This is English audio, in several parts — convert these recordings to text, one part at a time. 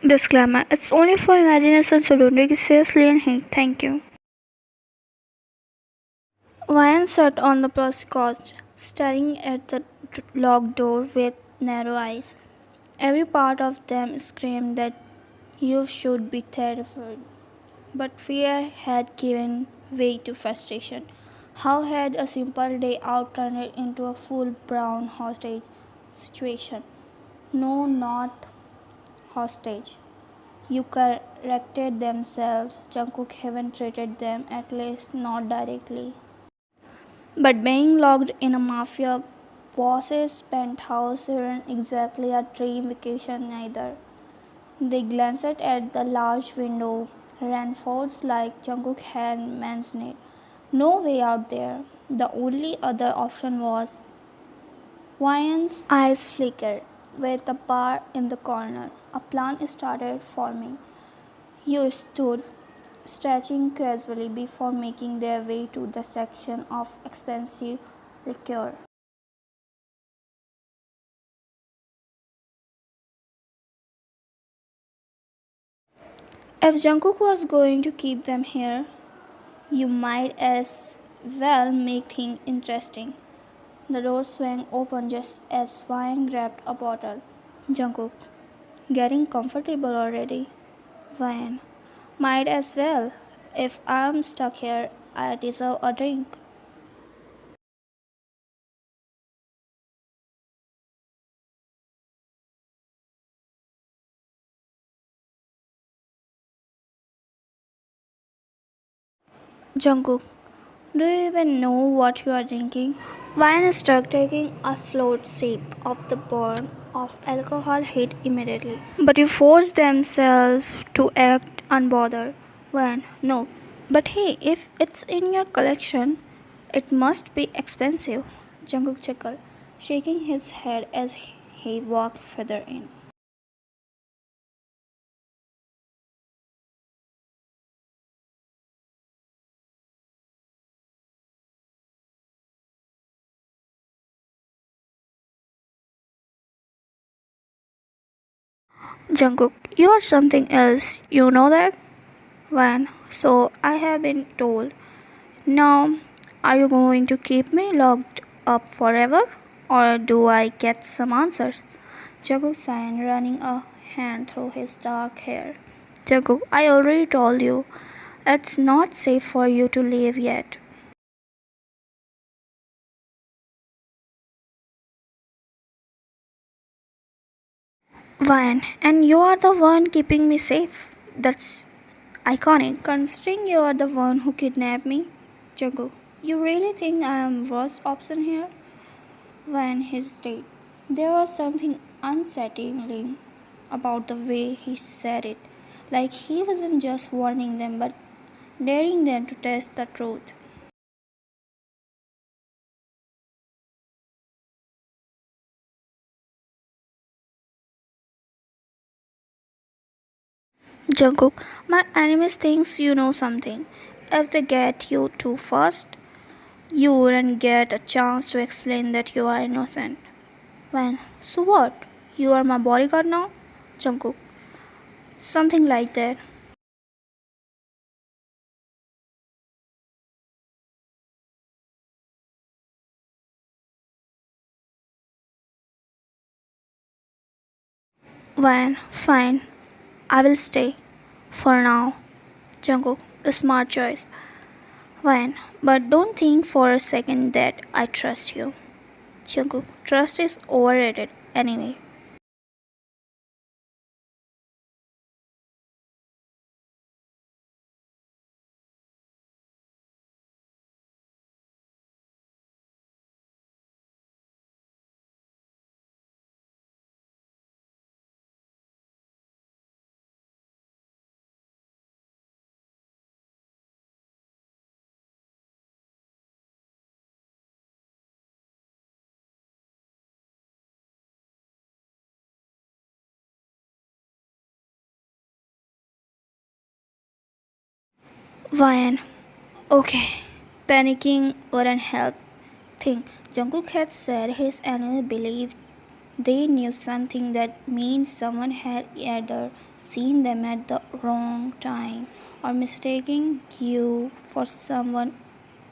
Disclaimer: it's only for imagination, so don't take it seriously and hate. Thank you. Ryan sat on the plastic couch, staring at the locked door with narrow eyes. Every part of them screamed that you should be terrified. But fear had given way to frustration. How had a simple day out turned it into a full blown hostage situation? No, not hostage. You corrected themselves. Jungkook haven't treated them, at least not directly. But being locked in a mafia boss's penthouse isn't exactly a dream vacation either. They glanced at the large window, reinforced like Jungkook had mentioned it. No way out there. The only other option was Ryan's eyes flickered. With a bar in the corner, a plan started forming. You stood, stretching casually before making their way to the section of expensive liquor. If Jungkook was going to keep them here, you might as well make things interesting. The door swung open just as Ryan grabbed a bottle. Jungkook, getting comfortable already? Ryan, might as well. If I'm stuck here, I deserve a drink. Jungkook, do you even know what you are drinking? Ryan struck, taking a slow sip of the burn of alcohol hit immediately. But you force themselves to act unbothered. Ryan, no. But hey, if it's in your collection, it must be expensive. Jungkook chuckled, shaking his head as he walked further in. Jungkook, you are something else. You know that? Ryan, so I have been told. Now, are you going to keep me locked up forever? Or do I get some answers? Jungkook sighed, running a hand through his dark hair. Jungkook, I already told you. It's not safe for you to leave yet. Ryan, and you are the one keeping me safe. That's iconic. Considering you are the one who kidnapped me. Jungkook, you really think I am worst option here? Ryan hesitated. There was something unsettling about the way he said it, like he wasn't just warning them but daring them to test the truth. Jungkook, my enemies thinks you know something. If they get you too fast, you wouldn't get a chance to explain that you are innocent. When, so what? You are my bodyguard now? Jungkook, something like that. When, fine, I will stay. For now. Jungkook, a smart choice. Fine, but don't think for a second that I trust you. Jungkook, trust is overrated anyway. Ryan, okay. Panicking wouldn't help. Think, Jungkook had said his enemy believed they knew something that means someone had either seen them at the wrong time or mistaking you for someone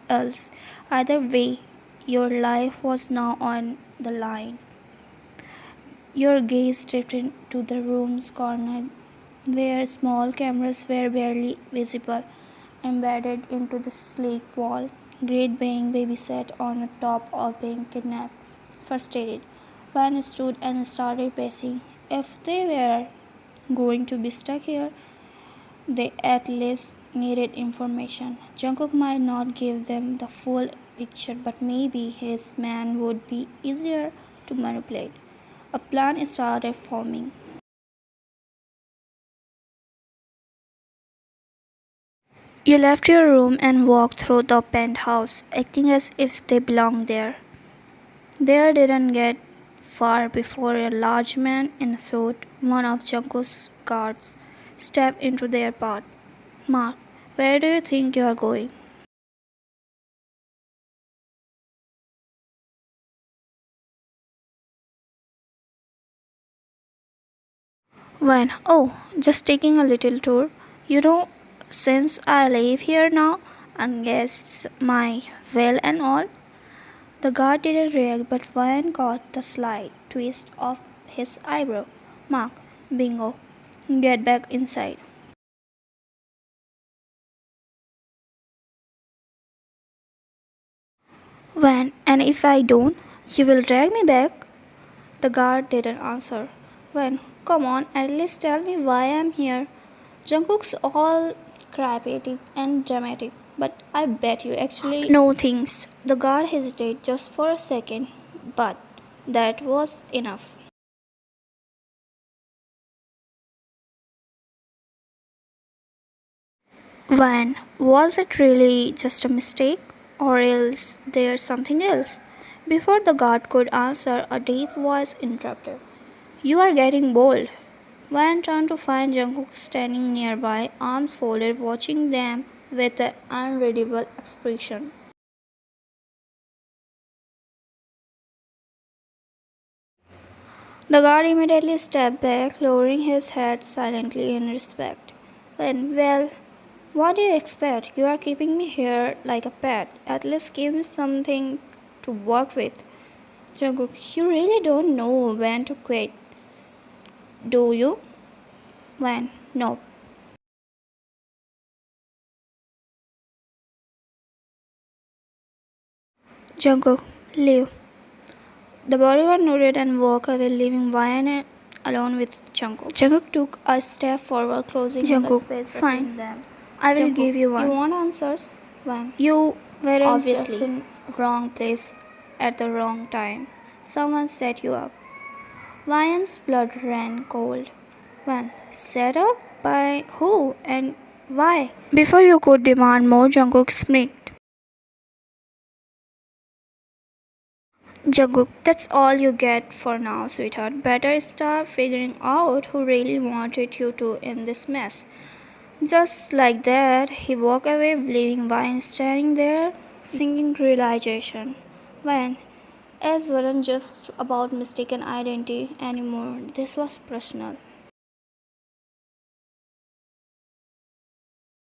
else. Either way, your life was now on the line. Your gaze drifted to the room's corner where small cameras were barely visible, embedded into the sleek wall. Great being baby sat on the top of being kidnapped. Frustrated, Van stood and started pacing. If they were going to be stuck here, they at least needed information. Jungkook might not give them the full picture, but maybe his man would be easier to manipulate. A plan started forming. You left your room and walked through the penthouse, acting as if they belonged there. They didn't get far before a large man in a suit, one of Jungkook's guards, stepped into their path. Mark, where do you think you are going? When? Oh, just taking a little tour. You know, since I live here now, and guests my well and all. The guard didn't react, but Ryan caught the slight twist of his eyebrow. Mark, bingo. Get back inside. When? And if I don't, you will drag me back? The guard didn't answer. When? Come on, at least tell me why I'm here. Jungkook's all cryptic and dramatic, but I bet you actually know things. The guard hesitated just for a second, but that was enough. When? Was it really just a mistake? Or else there's something else? Before the guard could answer, a deep voice interrupted. You are getting bold. Van turned to find Jungkook standing nearby, arms folded, watching them with an unreadable expression. The guard immediately stepped back, lowering his head silently in respect. Well, what do you expect? You are keeping me here like a pet. At least give me something to work with. Jungkook, you really don't know when to quit, do you? When? No. Jungkook, leave. The bodyguard nodded and walked away, leaving Ryan alone with Jungkook. Jungkook took a step forward, closing Jungkook, the space between fine. Them. I will Jungkook, give you one. You want answers? One. You weren't obviously just in wrong place at the wrong time. Someone set you up. Ryan's blood ran cold. One. Set up? By who and why? Before you could demand more, Jungkook smirked. Jungkook, that's all you get for now, sweetheart. Better start figuring out who really wanted you to in this mess. Just like that, he walked away, leaving Vine standing there, singing realization. When it wasn't just about mistaken identity anymore, this was personal.